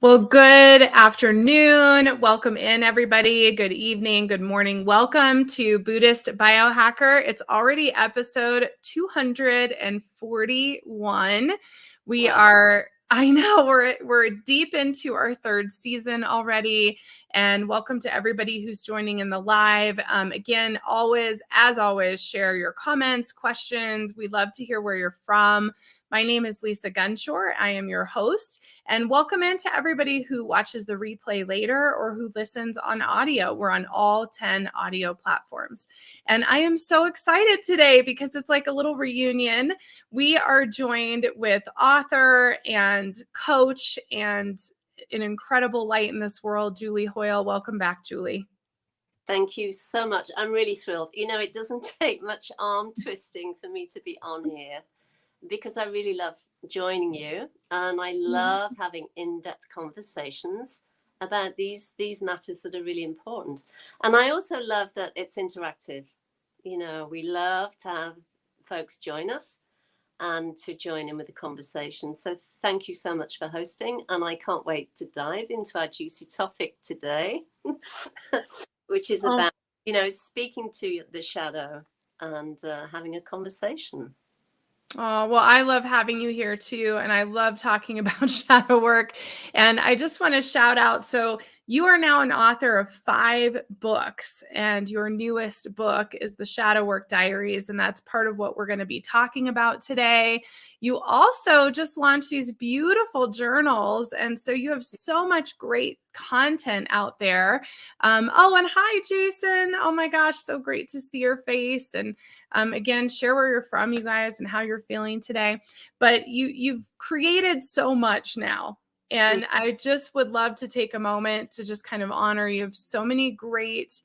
Well, good afternoon. Welcome in, everybody. Good evening. Good morning. Welcome to Buddhist Biohacker. It's already episode 241. We Wow. are, I know, we're deep into our third season already. And welcome to everybody who's joining in the live. Again, as always, share your comments, questions. We'd love to hear where you're from. My name is Lisa Gunshore. I am your host. And welcome in to everybody who watches the replay later or who listens on audio. We're on all 10 audio platforms. And I am so excited today because it's like a little reunion. We are joined with author and coach and an incredible light in this world, Julie Hoyle. Welcome back, Julie. Thank you so much. I'm really thrilled. It doesn't take much arm twisting for me to be on here because I really love joining you and I love having in-depth conversations about these matters that are really important. And I also love that it's interactive. We love to have folks join us and to join in with the conversation. So thank you so much for hosting. And I can't wait to dive into our juicy topic today, which is about, speaking to the shadow and having a conversation. Oh, well, I love having you here too. And I love talking about shadow work. And I just want to shout out. So, you are now an author of 5 books, and your newest book is the Shadow Work Diaries. And that's part of what we're going to be talking about today. You also just launched these beautiful journals. And so, you have so much great content out there. And hi, Jason. Oh my gosh, so great to see your face. And again, share where you're from, you guys, and how you're feeling today. But you've created so much now. And I just would love to take a moment to just kind of honor you. You have so many great,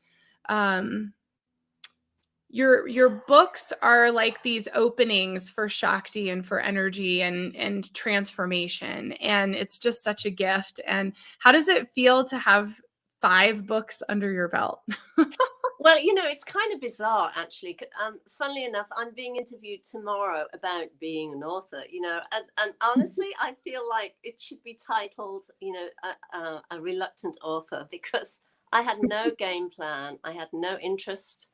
your books are like these openings for Shakti and for energy and transformation. And it's just such a gift. And how does it feel to have 5 books under your belt? Well, it's kind of bizarre, actually. Funnily enough, I'm being interviewed tomorrow about being an author, and honestly, I feel like it should be titled, a reluctant author, because I had no game plan. I had no interest.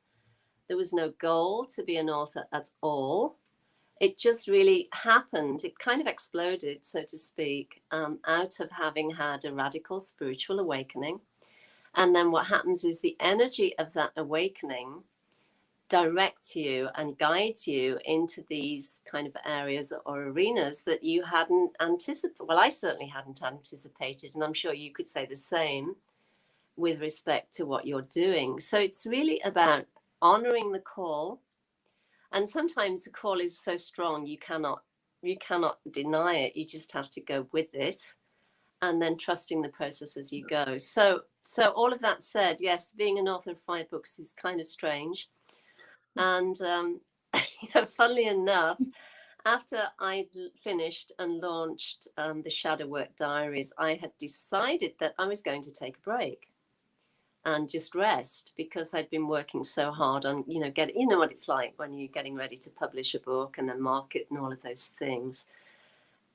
There was no goal to be an author at all. It just really happened. It kind of exploded, so to speak, out of having had a radical spiritual awakening. And then what happens is the energy of that awakening directs you and guides you into these kind of areas or arenas that you hadn't anticipated. Well, I certainly hadn't anticipated, and I'm sure you could say the same with respect to what you're doing. So it's really about honoring the call. And sometimes the call is so strong you cannot deny it. You just have to go with it and then trusting the process as you go. So all of that said, yes, being an author of 5 books is kind of strange. And, funnily enough, after I finished and launched the Shadow Work Diaries, I had decided that I was going to take a break and just rest, because I'd been working so hard on, you know what it's like when you're getting ready to publish a book and then market and all of those things.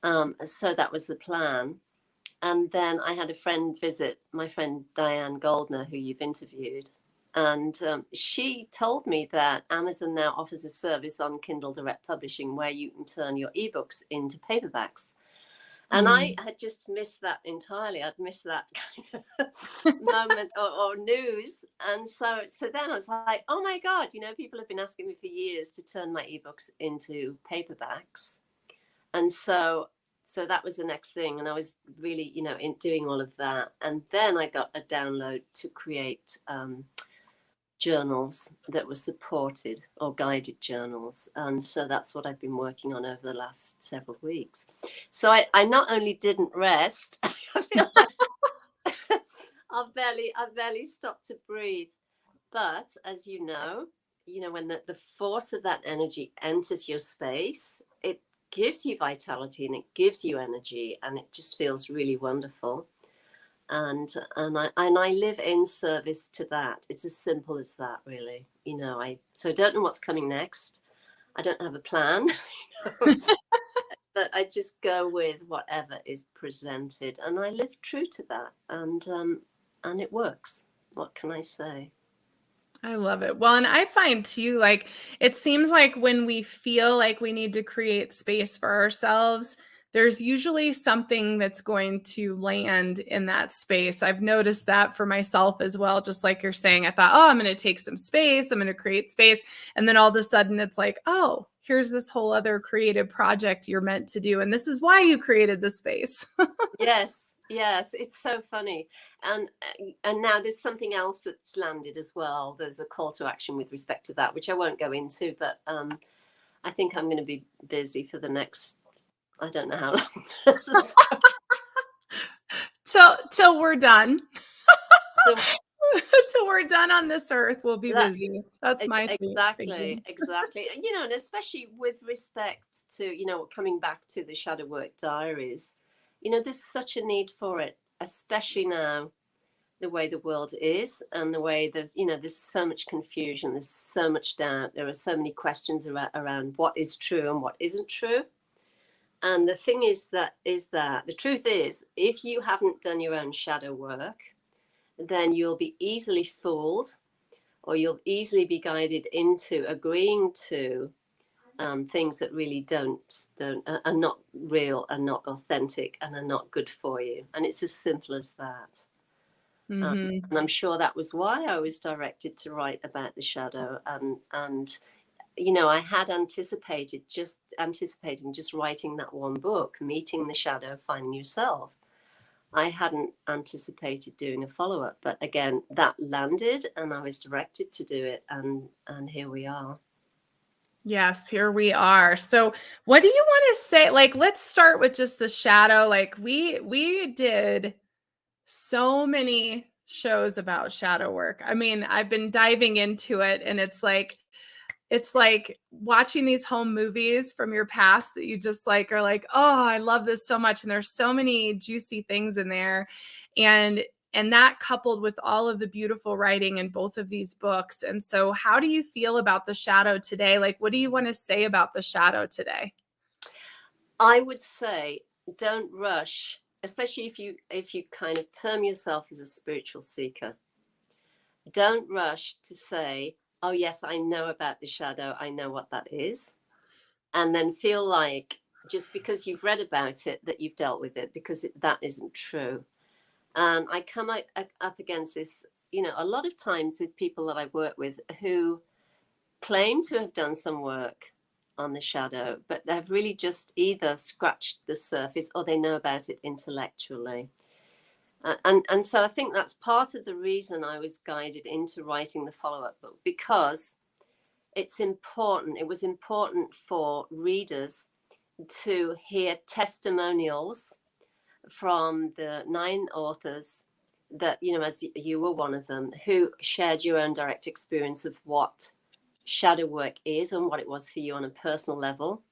So that was the plan. And then I had a friend visit, my friend Diane Goldner, who you've interviewed. And she told me that Amazon now offers a service on Kindle Direct Publishing where you can turn your ebooks into paperbacks. And I had just missed that entirely. I'd missed that kind of moment or news. And so then I was like, oh my God, people have been asking me for years to turn my ebooks into paperbacks. And so that was the next thing. And I was really, in doing all of that. And then I got a download to create journals that were supported, or guided journals. And so that's what I've been working on over the last several weeks. So I not only didn't rest, I feel like I've barely stopped to breathe. But as you know, when the force of that energy enters your space, it gives you vitality and it gives you energy, and it just feels really wonderful. And I live in service to that. It's as simple as that, really. I don't know what's coming next. I don't have a plan. But I just go with whatever is presented, and I live true to that, and it works. What can I say? I love it. Well, and I find too, like, it seems like when we feel like we need to create space for ourselves, there's usually something that's going to land in that space. I've noticed that for myself as well. Just like you're saying, I thought, oh, I'm going to take some space, I'm going to create space. And then all of a sudden it's like, oh, here's this whole other creative project you're meant to do. And this is why you created the space. Yes, yes, it's so funny. And now there's something else that's landed as well. There's a call to action with respect to that, which I won't go into, but I think I'm going to be busy for the next, I don't know how long. Till we're done. So Till we're done on this earth, we'll be that busy. That's my exactly, thinking. exactly. You know, and especially with respect to, you know, coming back to the shadow work diaries, you know, there's such a need for it, especially now the way the world is and the way there's, you know, there's so much confusion, there's so much doubt, there are so many questions around what is true and what isn't true. And the thing is that the truth is, if you haven't done your own shadow work, then you'll be easily fooled, or you'll easily be guided into agreeing to things that really don't are not real, are not authentic, and are not good for you. And it's as simple as that. Mhm. And I'm sure that was why I was directed to write about the shadow. And you know, I had anticipating just writing that one book, Meeting the Shadow, Finding Yourself. I hadn't anticipated doing a follow up, but again, that landed, and I was directed to do it, and here we are. Yes, here we are. So, what do you want to say? Like, let's start with just the shadow. Like, we did so many shows about shadow work. I mean, I've been diving into it, and it's like watching these home movies from your past that you just like are like, oh, I love this so much. And there's so many juicy things in there. And that coupled with all of the beautiful writing in both of these books. And so how do you feel about the shadow today? Like, what do you want to say about the shadow today? I would say don't rush, especially if you kind of term yourself as a spiritual seeker. Don't rush to say, oh yes, I know about the shadow, I know what that is, and then feel like just because you've read about it that you've dealt with it, because that isn't true. And I come up against this, you know, a lot of times with people that I work with who claim to have done some work on the shadow, but they've really just either scratched the surface or they know about it intellectually. And so I think that's part of the reason I was guided into writing the follow-up book, because it's important. It was important for readers to hear testimonials from the 9 authors that, you know, as you were one of them, who shared your own direct experience of what shadow work is and what it was for you on a personal level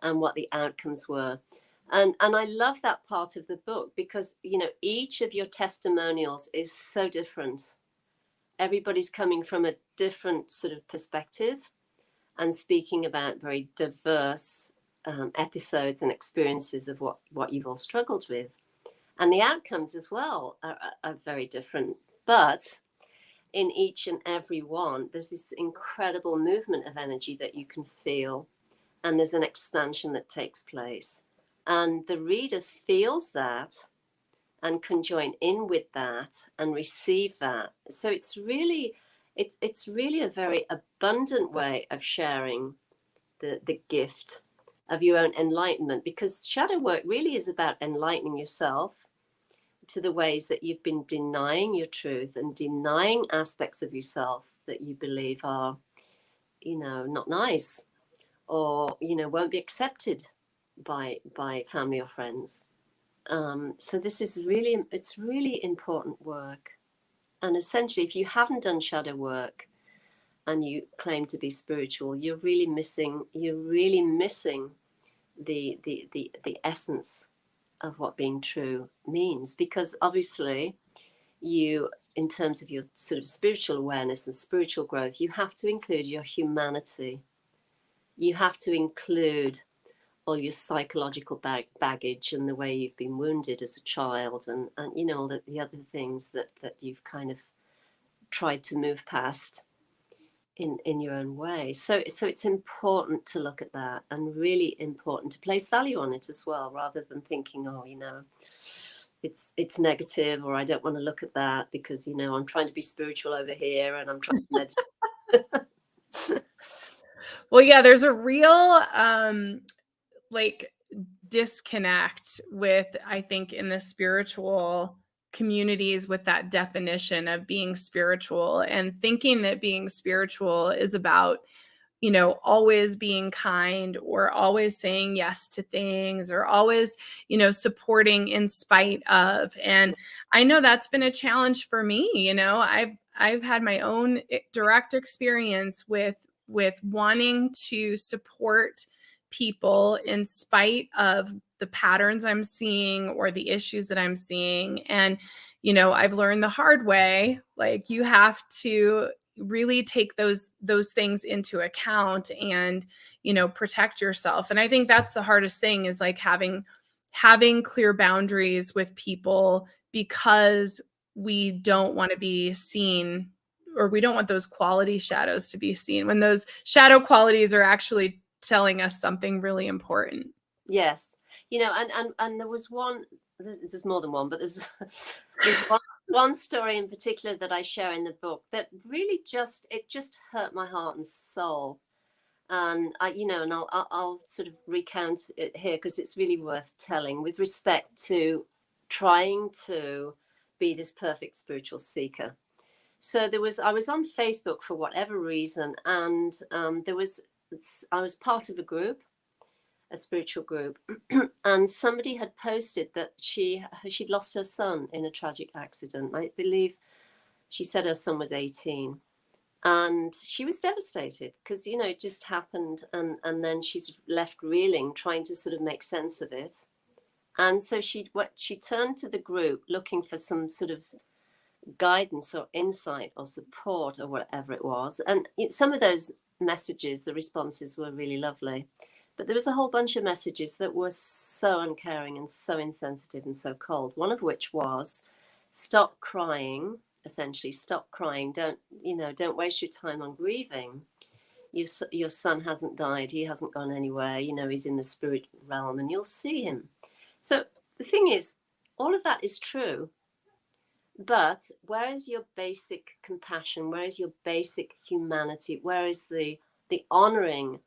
and what the outcomes were. And I love that part of the book because, you know, each of your testimonials is so different. Everybody's coming from a different sort of perspective and speaking about very diverse episodes and experiences of what you've all struggled with. And the outcomes as well are very different. But in each and every one, there's this incredible movement of energy that you can feel, and there's an expansion that takes place. And the reader feels that and can join in with that and receive that. So it's really a very abundant way of sharing the gift of your own enlightenment, because shadow work really is about enlightening yourself to the ways that you've been denying your truth and denying aspects of yourself that you believe are, you know, not nice, or, you know, won't be accepted by family or friends. So this is it's really important work. And essentially, if you haven't done shadow work and you claim to be spiritual, you're really missing the essence of what being true means. Because obviously, you, in terms of your sort of spiritual awareness and spiritual growth, you have to include your humanity. You have to include all your psychological baggage and the way you've been wounded as a child, and you know, all the other things that you've kind of tried to move past in your own way. So it's important to look at that, and really important to place value on it as well, rather than thinking, oh, you know, it's negative, or I don't want to look at that because, you know, I'm trying to be spiritual over here and I'm trying to meditate. Well, yeah, there's a real like disconnect with, I think, in the spiritual communities with that definition of being spiritual, and thinking that being spiritual is about, you know, always being kind, or always saying yes to things, or always, you know, supporting in spite of. And I know that's been a challenge for me. You know, I've had my own direct experience with wanting to support people in spite of the patterns I'm seeing or the issues that I'm seeing. And, you know, I've learned the hard way, like, you have to really take those things into account and, you know, protect yourself. And I think that's the hardest thing, is like having clear boundaries with people, because we don't want to be seen, or we don't want those quality shadows to be seen, when those shadow qualities are actually telling us something really important. Yes, you know, and there was one. There's more than one, but there's one story in particular that I share in the book that really just hurt my heart and soul. And I, you know, and I'll sort of recount it here because it's really worth telling, with respect to trying to be this perfect spiritual seeker. So I was on Facebook for whatever reason, and I was part of a spiritual group, and somebody had posted that she'd lost her son in a tragic accident. I believe she said her son was 18, and she was devastated because, you know, it just happened, and then she's left reeling, trying to sort of make sense of it. And so she turned to the group looking for some sort of guidance or insight or support or whatever it was. And some of those messages, the responses were really lovely. But there was a whole bunch of messages that were so uncaring and so insensitive and so cold. One of which was, stop crying, essentially, stop crying. Don't waste your time on grieving. Your son hasn't died. He hasn't gone anywhere. You know, he's in the spirit realm and you'll see him. So the thing is, all of that is true. But where is your basic compassion? Where is your basic humanity? Where is the honoring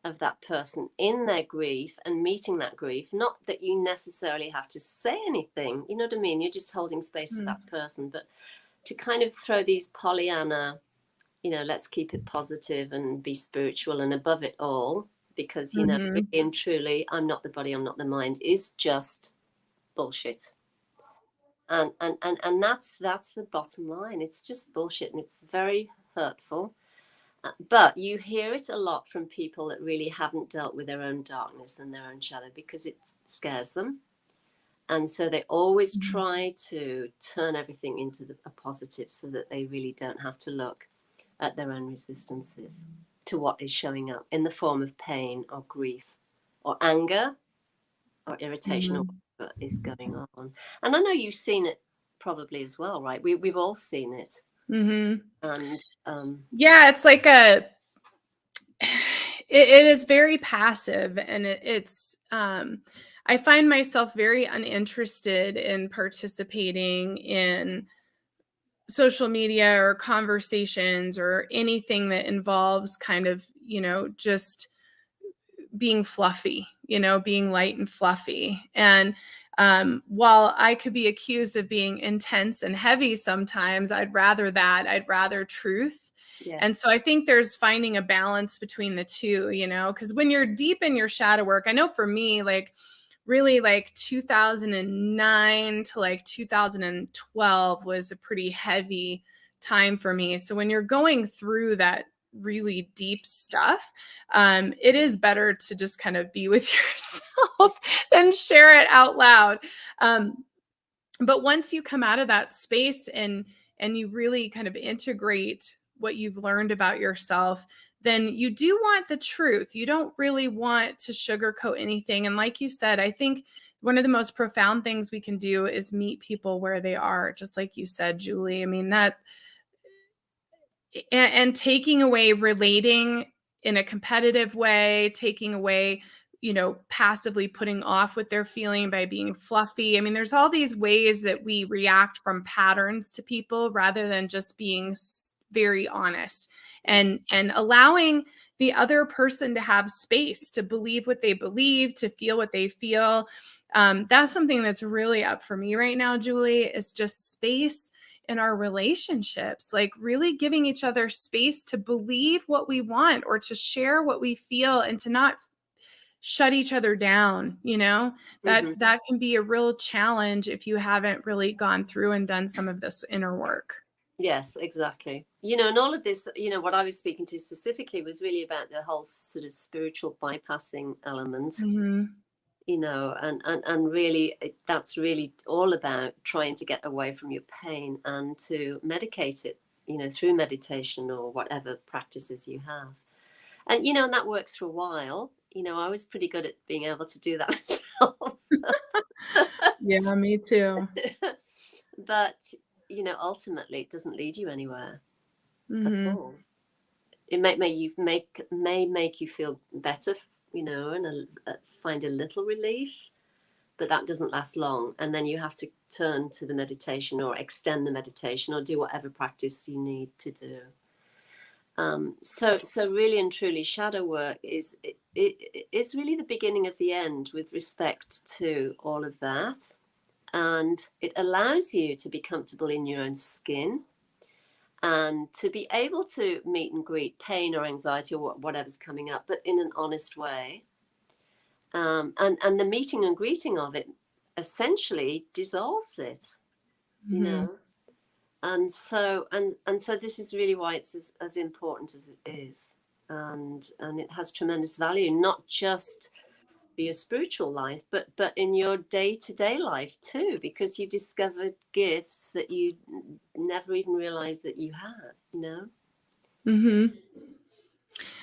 of that person in their grief and meeting that grief? Not that you necessarily have to say anything, you know what I mean? You're just holding space for that person, but to kind of throw these Pollyanna, you know, let's keep it positive and be spiritual and above it all, because, you know, really and truly, I'm not the body, I'm not the mind, is just bullshit. And that's the bottom line. It's just bullshit, and it's very hurtful. But you hear it a lot from people that really haven't dealt with their own darkness and their own shadow, because it scares them. And so they always try to turn everything into a positive, so that they really don't have to look at their own resistances to what is showing up in the form of pain or grief or anger or irritation or whatever is going on. And I know you've seen it probably as well, right? We've all seen it. And yeah, it's like it is very passive, and it's I find myself very uninterested in participating in social media or conversations or anything that involves kind of, you know, just being fluffy, you know, being light and fluffy. And while I could be accused of being intense and heavy sometimes, I'd rather that. I'd rather truth. yes. And so I think there's finding a balance between the two, you know, because when you're deep in your shadow work, I know for me, like really like 2009 to like 2012 was a pretty heavy time for me. So when you're going through that really deep stuff, it is better to just kind of be with yourself than share it out loud. But once you come out of that space and you really kind of integrate what you've learned about yourself, then you do want the truth. You don't really want to sugarcoat anything. And like you said, I think one of the most profound things we can do is meet people where they are, just like you said, Julie. I mean, that and taking away relating in a competitive way, taking away, passively putting off what they're feeling by being fluffy. I mean, there's all these ways that we react from patterns to people rather than just being very honest and allowing the other person to have space to believe what they believe, to feel what they feel. That's something that's really up for me right now, Julie, is just space in our relationships, like really giving each other space to believe what we want or to share what we feel and to not shut each other down. That can be a real challenge if you haven't really gone through and done some of this inner work. Yes, exactly. And all of this, what I was speaking to specifically was really about the whole sort of spiritual bypassing element. Mm-hmm. And really, that's really all about trying to get away from your pain and to medicate it, through meditation or whatever practices you have. And that works for a while. I was pretty good at being able to do that myself. Yeah, me too. But, ultimately it doesn't lead you anywhere at Mm-hmm. all. It may make you feel better, and find a little relief, but that doesn't last long. And then you have to turn to the meditation or extend the meditation or do whatever practice you need to do. So really and truly, shadow work is really the beginning of the end with respect to all of that. And it allows you to be comfortable in your own skin and to be able to meet and greet pain or anxiety or whatever's coming up, but in an honest way. And the meeting and greeting of it essentially dissolves it, Mm-hmm. And so this is really why it's as important as it is, and it has tremendous value, not just for your spiritual life, but in your day-to-day life too, because you discovered gifts that you never even realized that you had. Mm-hmm.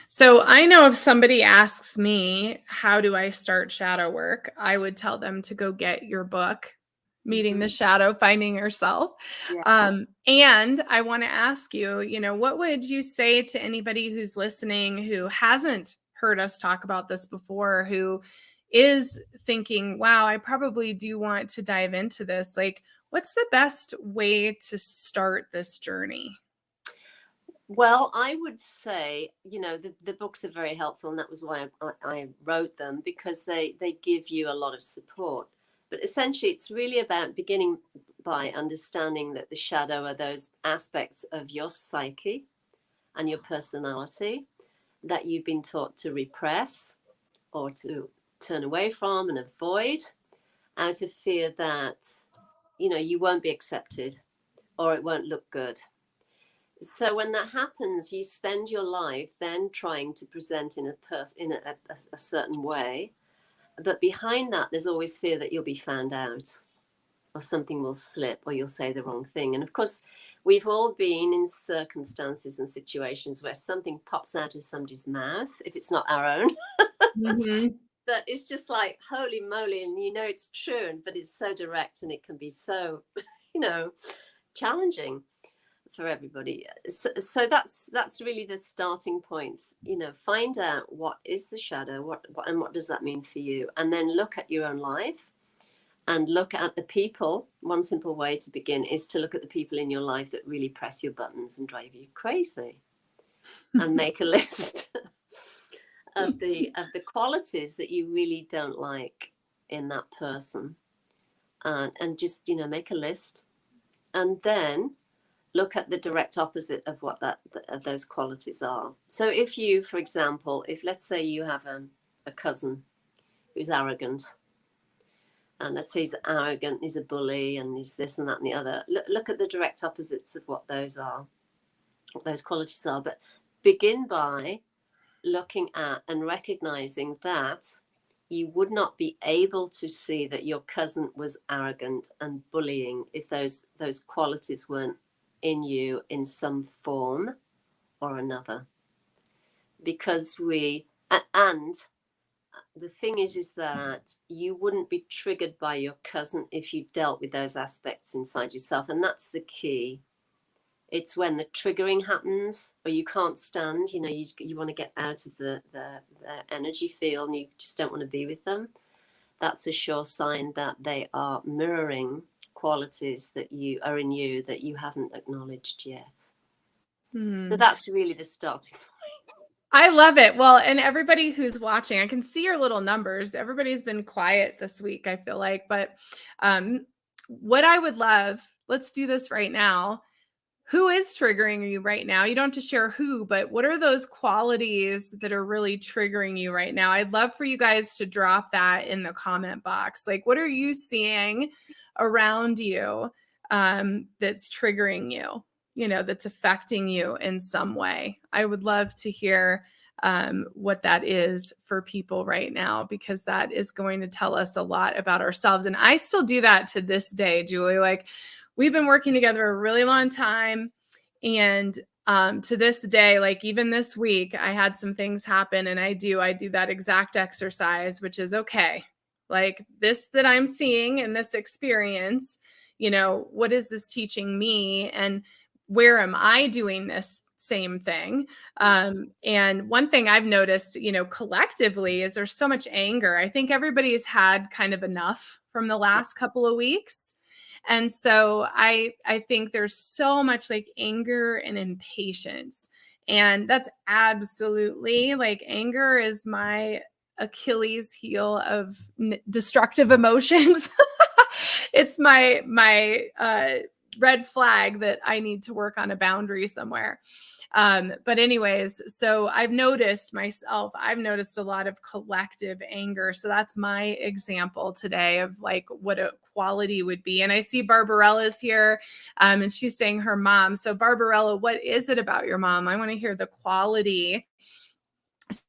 So I know if somebody asks me, how do I start shadow work? I would tell them to go get your book, Meeting the Shadow, Finding Yourself. Yeah. And I want to ask you, what would you say to anybody who's listening who hasn't heard us talk about this before, who is thinking, wow, I probably do want to dive into this? Like, what's the best way to start this journey? Well, I would say, the books are very helpful, and that was why I wrote them, because they give you a lot of support. But essentially, it's really about beginning by understanding that the shadow are those aspects of your psyche and your personality that you've been taught to repress or to turn away from and avoid out of fear that, you won't be accepted or it won't look good. So when that happens, you spend your life then trying to present in a certain way, but behind that, there's always fear that you'll be found out, or something will slip, or you'll say the wrong thing. And of course, we've all been in circumstances and situations where something pops out of somebody's mouth, if it's not our own, Mm-hmm. that it's just like, holy moly, and it's true, but it's so direct and it can be so, challenging for everybody. So that's really the starting point. Find out what is the shadow, what does that mean for you, and then look at your own life and look at the people. One simple way to begin is to look at the people in your life that really press your buttons and drive you crazy, and make a list of the qualities that you really don't like in that person, and just make a list, and then look at the direct opposite of what of those qualities are. So if you, for example, if let's say you have a cousin who's arrogant, and let's say he's arrogant, he's a bully, and he's this and that and the other, look at the direct opposites of what those are, what those qualities are. But begin by looking at and recognizing that you would not be able to see that your cousin was arrogant and bullying if those qualities weren't in you in some form. or another, because and the thing is that you wouldn't be triggered by your cousin if you dealt with those aspects inside yourself, and that's the key. It's when the triggering happens, or you can't stand, you want to get out of the energy field, and you just don't want to be with them. That's a sure sign that they are mirroring qualities that you are in you that you haven't acknowledged yet. So that's really the starting point. I love it. Well, and everybody who's watching, I can see your little numbers. Everybody's been quiet this week, I feel like. But what I would love, let's do this right now. Who is triggering you right now? You don't have to share who, but what are those qualities that are really triggering you right now? I'd love for you guys to drop that in the comment box. Like, what are you seeing around you that's triggering you, that's affecting you in some way? I would love to hear what that is for people right now, because that is going to tell us a lot about ourselves. And I still do that to this day, Julie. Like, we've been working together a really long time. And to this day, like even this week, I had some things happen, and I do that exact exercise, which is okay. Like, this that I'm seeing in this experience, what is this teaching me? And where am I doing this same thing? And one thing I've noticed, collectively, is there's so much anger. I think everybody's had kind of enough from the last couple of weeks. And so I think there's so much like anger and impatience. And that's absolutely, like, anger is my Achilles heel of destructive emotions. It's my red flag that I need to work on a boundary somewhere. But anyways, so I've noticed a lot of collective anger. So that's my example today of like what a quality would be. And I see Barbarella's here, and she's saying her mom. So Barbarella, what is it about your mom? I want to hear the quality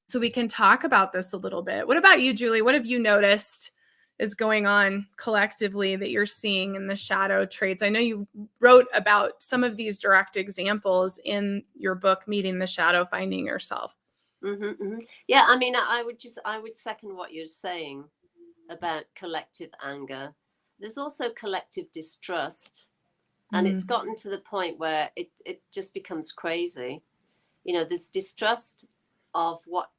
so we can talk about this a little bit. What about you, Julie? What have you noticed is going on collectively that you're seeing in the shadow traits? I know you wrote about some of these direct examples in your book, Meeting the Shadow, Finding Yourself. Mm-hmm, mm-hmm. Yeah, I mean, I would second what you're saying about collective anger. There's also collective distrust, and it's gotten to the point where it just becomes crazy. There's distrust of what,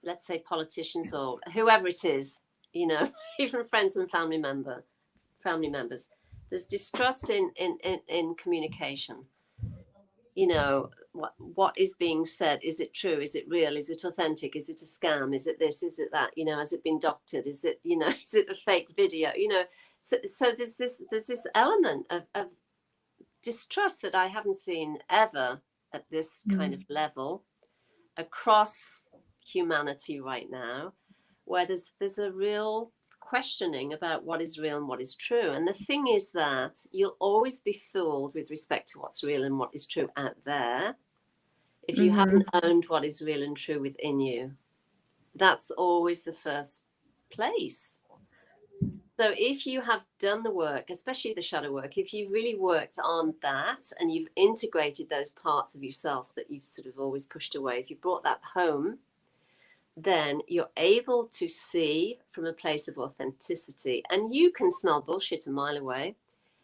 let's say, politicians or whoever it is, even friends and family members. There's distrust in communication. What is being said? Is it true? Is it real? Is it authentic? Is it a scam? Is it this? Is it that? Has it been doctored? Is it is it a fake video? So there's this element of distrust that I haven't seen ever at this kind of level across humanity right now, where there's a real questioning about what is real and what is true. And the thing is that you'll always be fooled with respect to what's real and what is true out there if you haven't owned what is real and true within you. That's always the first place. So if you have done the work, especially the shadow work, if you've really worked on that and you've integrated those parts of yourself that you've sort of always pushed away, if you brought that home, then you're able to see from a place of authenticity. And you can smell bullshit a mile away.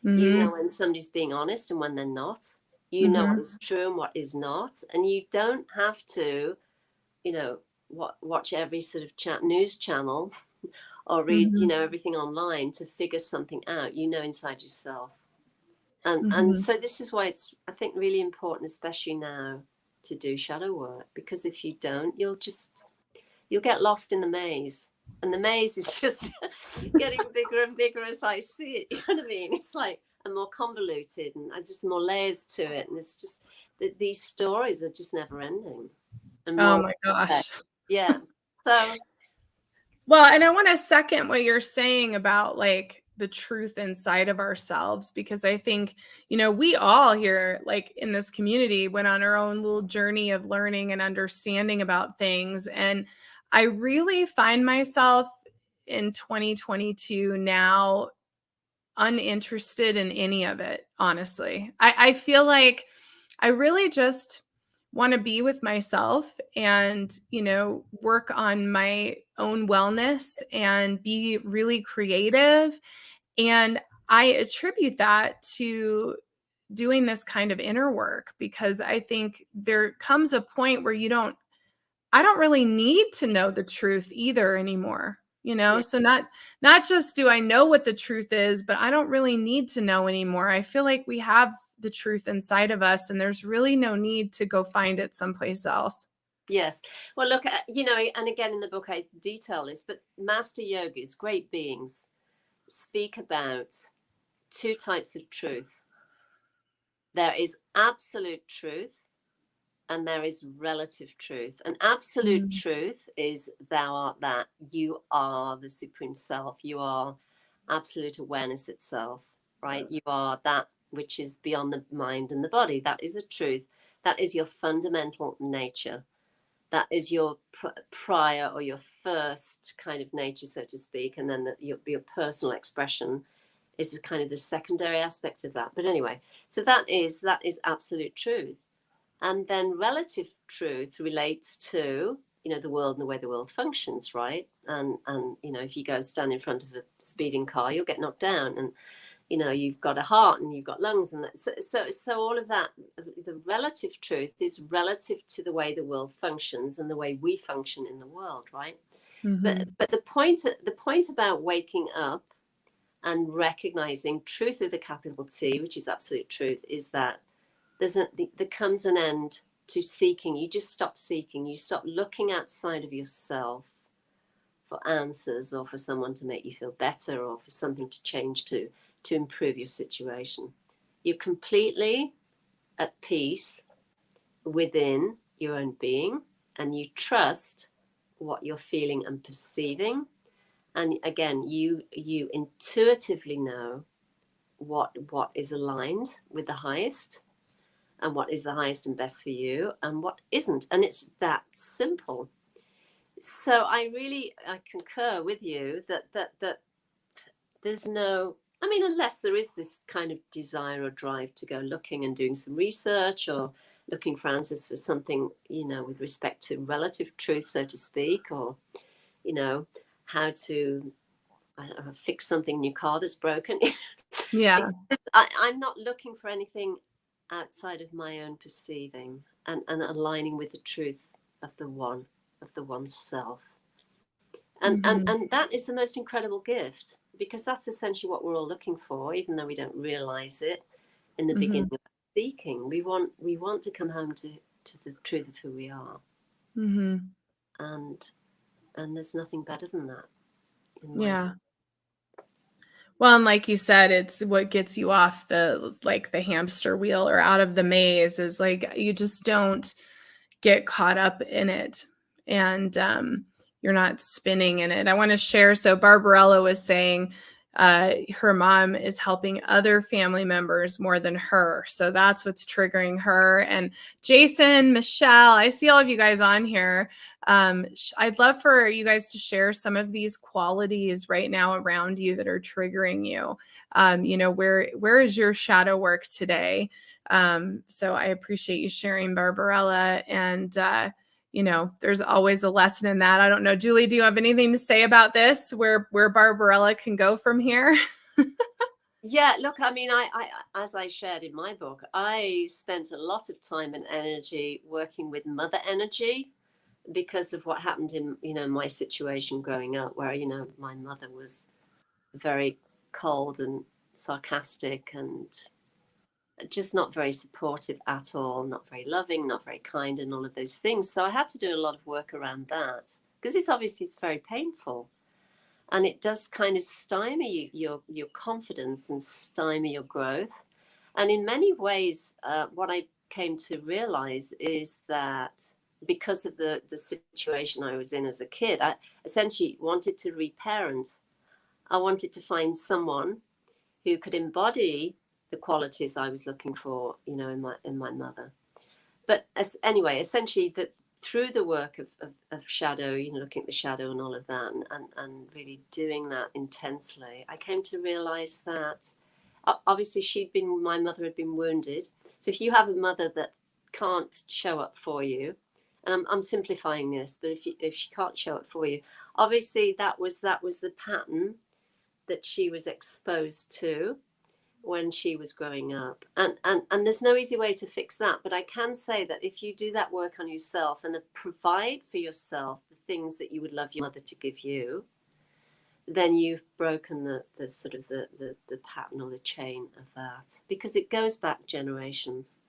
You know when somebody's being honest and when they're not. You know what is true and what is not. And you don't have to, watch every sort of news channel or read, everything online to figure something out, inside yourself. And so this is why it's, I think, really important, especially now, to do shadow work, because if you don't, you'll get lost in the maze. And the maze is just getting bigger and bigger as I see it. You know what I mean? It's like, and more convoluted, and just more layers to it. And it's just, these stories are just never ending. And oh my gosh. Yeah. So. Well, and I want to second what you're saying about like the truth inside of ourselves, because I think, we all here, like in this community, went on our own little journey of learning and understanding about things. And I really find myself in 2022 now uninterested in any of it, honestly. I feel like I really just want to be with myself and, work on my own wellness and be really creative. And I attribute that to doing this kind of inner work, because I think there comes a point where I don't really need to know the truth either anymore. Yeah. So not just do I know what the truth is, but I don't really need to know anymore. I feel like we have the truth inside of us, and there's really no need to go find it someplace else. Yes. Well, look, and again in the book I detail this, but master yogis, great beings, speak about two types of truth. There is absolute truth and there is relative truth. And absolute Mm. truth is thou art that. You are the supreme self. You are absolute awareness itself, right? You are that which is beyond the mind and the body. That is the truth. That is your fundamental nature. That is your prior or your first kind of nature, so to speak. And then your personal expression is kind of the secondary aspect of that. But anyway, so that is absolute truth. And then relative truth relates to, the world and the way the world functions, right? And if you go stand in front of a speeding car, you'll get knocked down. And you've got a heart and you've got lungs, and that. So all of that, the relative truth is relative to the way the world functions and the way we function in the world, right? Mm-hmm. But the point about waking up and recognizing truth with a capital T, which is absolute truth, is that there comes an end to seeking. You just stop seeking. You stop looking outside of yourself for answers or for someone to make you feel better or for something to change to improve your situation. You're completely at peace within your own being, and you trust what you're feeling and perceiving. And again, you intuitively know what is aligned with the highest, and what is the highest and best for you, and what isn't. And it's that simple. So I concur with you that there's no, I mean, unless there is this kind of desire or drive to go looking and doing some research or looking for answers for something, with respect to relative truth, so to speak, or, how to, I don't know, fix something in your car that's broken. Yeah. I'm not looking for anything outside of my own perceiving and aligning with the truth of the one's self. And, and Mm-hmm. and that is the most incredible gift, because that's essentially what we're all looking for, even though we don't realize it in the Mm-hmm. beginning of seeking. We want to come home to the truth of who we are. Mm-hmm. And there's nothing better than that in my Yeah. Well, and like you said, it's what gets you off the hamster wheel or out of the maze is like you just don't get caught up in it, and you're not spinning in it. I want to share. So Barbarella was saying her mom is helping other family members more than her. So that's what's triggering her. And Jason, Michelle, I see all of you guys on here. I'd love for you guys to share some of these qualities right now around you that are triggering you. Where is your shadow work today? So I appreciate you sharing, Barbarella. And, there's always a lesson in that. I don't know, Julie, do you have anything to say about this, where Barbarella can go from here? Yeah, look, I mean, I as I shared in my book, I spent a lot of time and energy working with mother energy because of what happened in, my situation growing up, where, my mother was very cold and sarcastic and just not very supportive at all, not very loving, not very kind, and all of those things. So I had to do a lot of work around that, because it's very painful, and it does kind of stymie your confidence and stymie your growth. And in many ways, what I came to realize is that because of the situation I was in as a kid, I essentially wanted to reparent. I wanted to find someone who could embody the qualities I was looking for, in my mother. But anyway, essentially, that through the work of shadow, looking at the shadow and all of that, and really doing that intensely, I came to realize that obviously my mother had been wounded. So if you have a mother that can't show up for you, and I'm simplifying this, but if she can't show up for you, obviously that was the pattern that she was exposed to when she was growing up, and there's no easy way to fix that. But I can say that if you do that work on yourself and provide for yourself the things that you would love your mother to give you, then you've broken the sort of the pattern or the chain of that, because it goes back generations.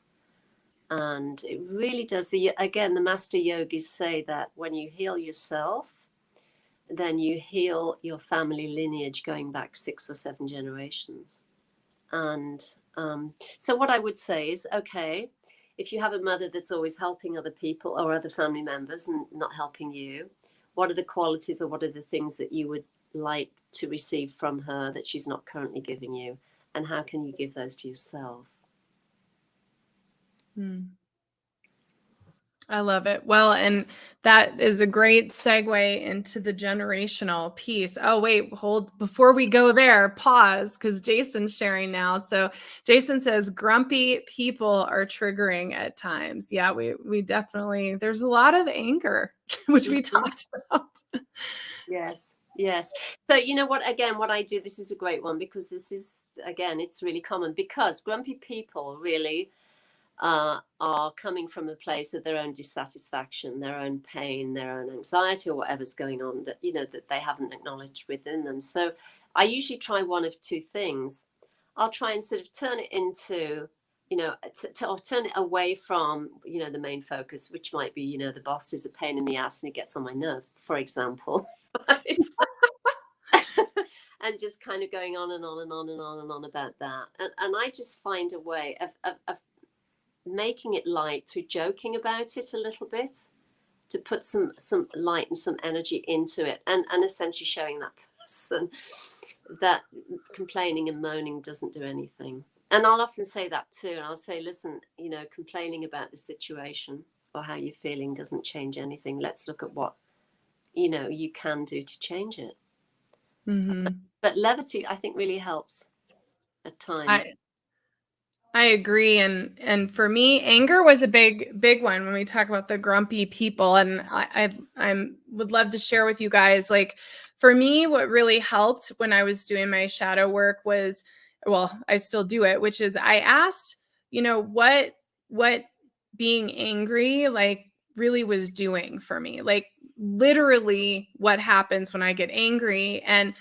And it really does. Again, the master yogis say that when you heal yourself, then you heal your family lineage going back 6 or 7 generations. And so what I would say is, okay, if you have a mother that's always helping other people or other family members and not helping you, what are the qualities or what are the things that you would like to receive from her that she's not currently giving you? And how can you give those to yourself? I love it. Well, and that is a great segue into the generational piece. Oh, wait, hold before we go there, pause, because Jason's sharing now. So Jason says grumpy people are triggering at times. Yeah, we definitely there's a lot of anger, which we talked about. Yes. Yes. So you know what, again, what I do, this is a great one, because this is, again, it's really common, because grumpy people really are coming from a place of their own dissatisfaction, their own pain, their own anxiety, or whatever's going on that, you know, that they haven't acknowledged within them. So I usually try one of two things. I'll try and sort of turn it into, you know, or turn it away from, you know, the main focus, which might be, you know, the boss is a pain in the ass and he gets on my nerves, for example. And just kind of going on and on and on and on and on about that. And I just find a way of making it light through joking about it a little bit, to put some light and some energy into it, and essentially showing that person that complaining and moaning doesn't do anything. And I'll often say that too. And I'll say, listen, you know, complaining about the situation or how you're feeling doesn't change anything. Let's look at what, you know, you can do to change it. But levity, I think, really helps at times. I agree, and for me, anger was a big one when we talk about the grumpy people, and I would love to share with you guys. Like for me, what really helped when I was doing my shadow work was, well, I still do it, which is I asked, you know, what being angry like really was doing for me, like literally what happens when I get angry. And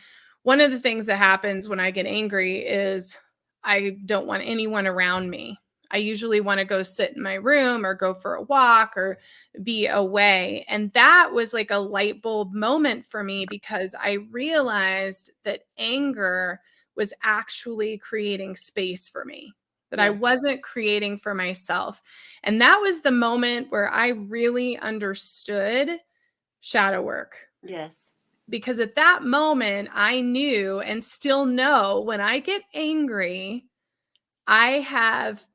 one of the things that happens when I get angry is I don't want anyone around me. I usually want to go sit in my room or go for a walk or be away. And that was like a light bulb moment for me, because I realized that anger was actually creating space for me, that I wasn't creating for myself. And that was the moment where I really understood shadow work. Yes. Because at that moment, I knew and still know when I get angry, I have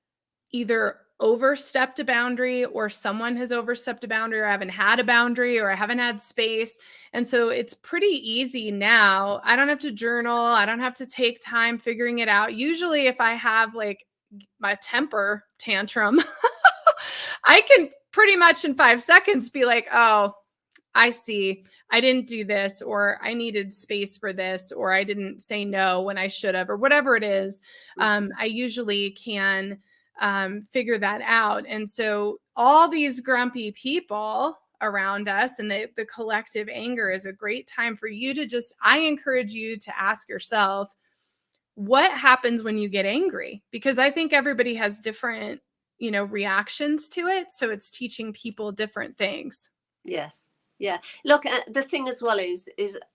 either overstepped a boundary, or someone has overstepped a boundary, or I haven't had a boundary, or I haven't had space. And so it's pretty easy now. I don't have to journal. I don't have to take time figuring it out. Usually if I have like my temper tantrum, I can pretty much in 5 seconds be like, oh, I see. I didn't do this, or I needed space for this, or I didn't say no when I should have, or whatever it is. I usually can figure that out. And so all these grumpy people around us and the collective anger is a great time for you to just, I encourage you to ask yourself, what happens when you get angry? Because I think everybody has different, you know, reactions to it. So it's teaching people different things. Yes. Yeah. Look, the thing as well is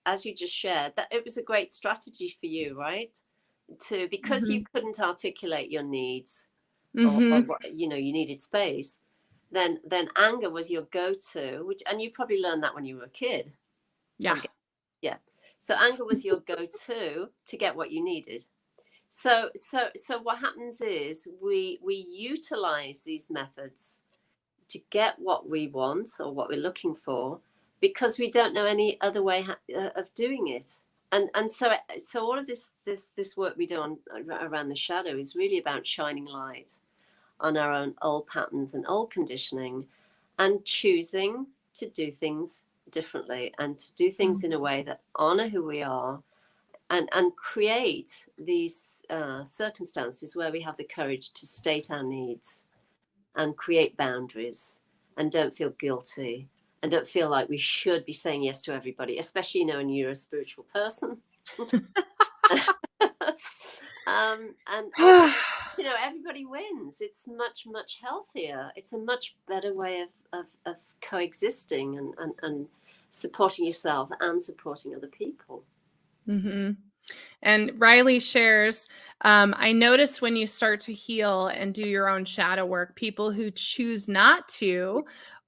as you just shared, that it was a great strategy for you, right? Because you couldn't articulate your needs, or you know, you needed space. Then anger was your go-to, which, and you probably learned that when you were a kid. Yeah. Yeah. So anger was your go-to to get what you needed. So what happens is we utilize these methods to get what we want or what we're looking for, because we don't know any other way of doing it. And so all of this work we do on around the shadow is really about shining light on our own old patterns and old conditioning, and choosing to do things differently and to do things in a way that honor who we are, and create these circumstances where we have the courage to state our needs and create boundaries and don't feel guilty and don't feel like we should be saying yes to everybody, especially, when you're a spiritual person. And also, everybody wins. It's much, much healthier. It's a much better way of coexisting and supporting yourself and supporting other people. Mm-hmm. And Riley shares, I notice when you start to heal and do your own shadow work, people who choose not to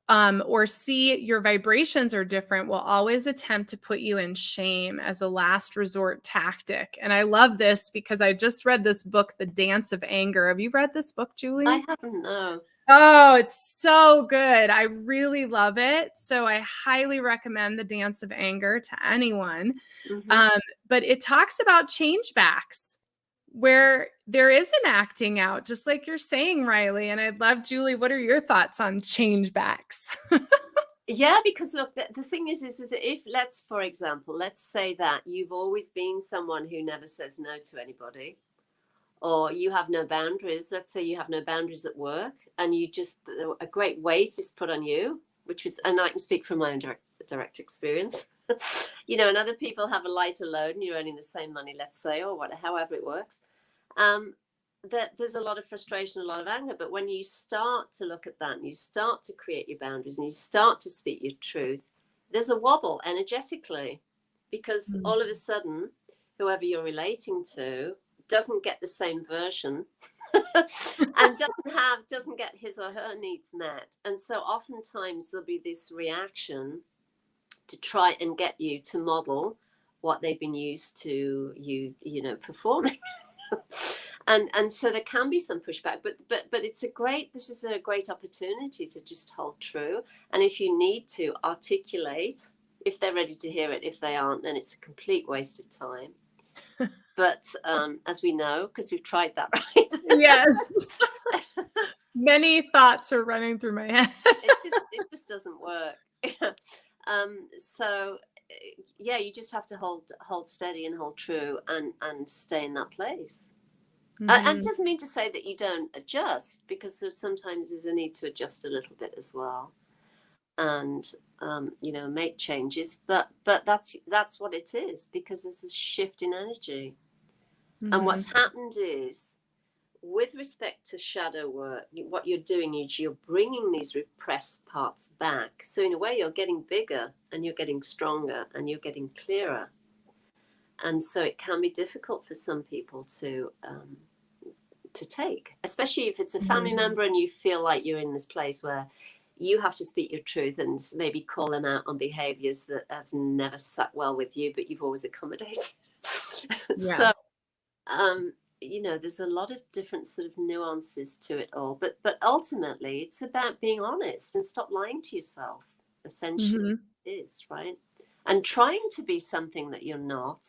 or see your vibrations are different will always attempt to put you in shame as a last resort tactic. And I love this because I just read this book, The Dance of Anger. Have you read this book, Julie? I haven't, no. Oh, it's so good. I really love it. So I highly recommend The Dance of Anger to anyone. Mm-hmm. But it talks about change backs where there is an acting out, just like you're saying, Riley. And I'd love, Julie, what are your thoughts on change backs? Yeah, because look, the thing is that if, for example, let's say that you've always been someone who never says no to anybody, or you have no boundaries. Let's say you have no boundaries at work, and a great weight is put on you, and I can speak from my own direct experience. And other people have a lighter load, and you're earning the same money, let's say, or however it works. That there's a lot of frustration, a lot of anger. But when you start to look at that, and you start to create your boundaries, and you start to speak your truth, there's a wobble energetically, because all of a sudden, whoever you're relating to doesn't get the same version and doesn't get his or her needs met. And so oftentimes there'll be this reaction to try and get you to model what they've been used to performing. And so there can be some pushback, but this is a great opportunity to just hold true. And if you need to articulate, if they're ready to hear it, if they aren't, then it's a complete waste of time. But as we know, because we've tried that, right? Yes. Many thoughts are running through my head. It just doesn't work. So yeah, you just have to hold steady and hold true and stay in that place. And it doesn't mean to say that you don't adjust, because sometimes there's a need to adjust a little bit as well, and make changes. But that's what it is, because there's a shift in energy. And what's happened is, with respect to shadow work, what you're doing is you're bringing these repressed parts back. So in a way, you're getting bigger, and you're getting stronger, and you're getting clearer. And so it can be difficult for some people to take, especially if it's a family member and you feel like you're in this place where you have to speak your truth and maybe call them out on behaviors that have never sat well with you, but you've always accommodated. Yeah. So there's a lot of different sort of nuances to it all, but ultimately it's about being honest and stop lying to yourself, essentially. Is right, and trying to be something that you're not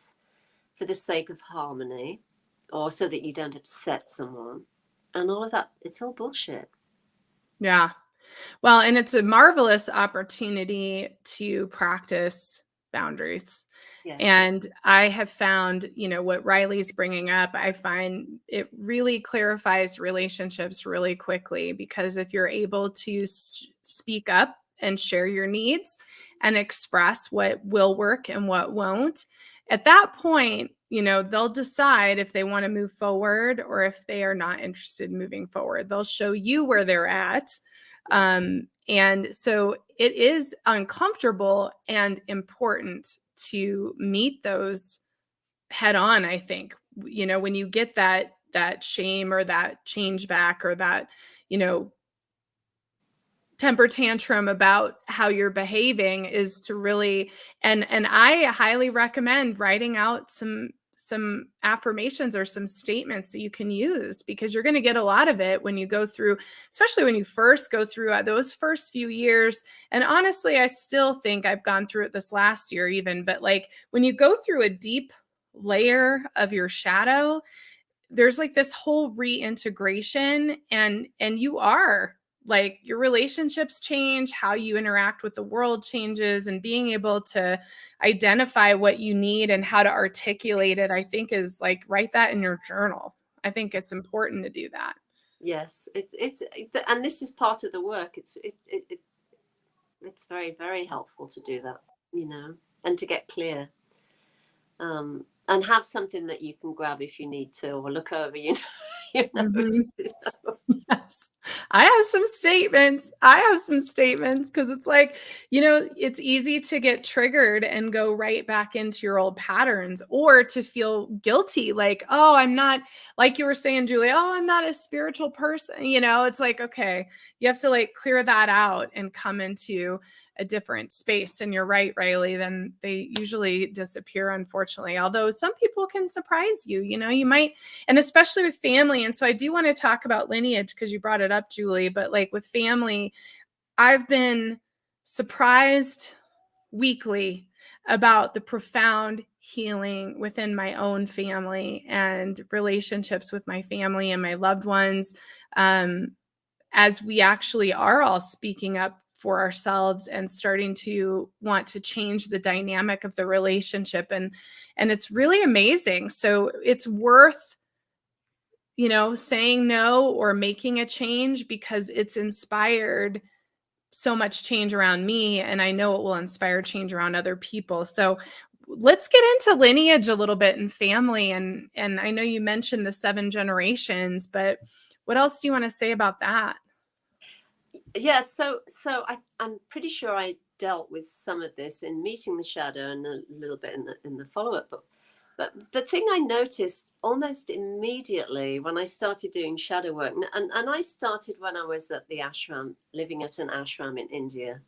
for the sake of harmony, or so that you don't upset someone, and all of that. It's all bullshit. Yeah. Well, and it's a marvelous opportunity to practice boundaries. Yes. And I have found, what Riley's bringing up, I find it really clarifies relationships really quickly, because if you're able to speak up and share your needs and express what will work and what won't, at that point, they'll decide if they want to move forward or if they are not interested in moving forward. They'll show you where they're at. And so it is uncomfortable and important to meet those head on, I think. When you get that shame or that change back or that, temper tantrum about how you're behaving, is to really, and I highly recommend writing out some affirmations or some statements that you can use, because you're going to get a lot of it when you go through, especially when you first go through those first few years. And honestly, I still think I've gone through it this last year even, but like when you go through a deep layer of your shadow, there's like this whole reintegration, and you are like, your relationships change, how you interact with the world changes, and being able to identify what you need and how to articulate it, I think, is like, write that in your journal. I think it's important to do that. Yes, and this is part of the work. It's very, very helpful to do that, and to get clear, and have something that you can grab if you need to, or look over, Mhm. Yes. I have some statements. I have some statements because it's like, it's easy to get triggered and go right back into your old patterns, or to feel guilty. Like, oh, I'm not, like you were saying, Julie, oh, I'm not a spiritual person. It's like, okay, you have to like clear that out and come into a different space. And you're right, Riley, then they usually disappear, unfortunately. Although some people can surprise you, you might, and especially with family. And so I do want to talk about lineage because you brought it up, Julie, but like with family, I've been surprised weekly about the profound healing within my own family and relationships with my family and my loved ones, as we actually are all speaking up for ourselves and starting to want to change the dynamic of the relationship. And it's really amazing. So it's worth, saying no or making a change, because it's inspired so much change around me, and I know it will inspire change around other people. So let's get into lineage a little bit, and family, and I know you mentioned the 7 generations, but what else do you want to say about that? Yeah, I'm pretty sure I dealt with some of this in Meeting the Shadow, and a little bit in the follow up book. But the thing I noticed almost immediately when I started doing shadow work, and I started when I was at the ashram, living at an ashram in India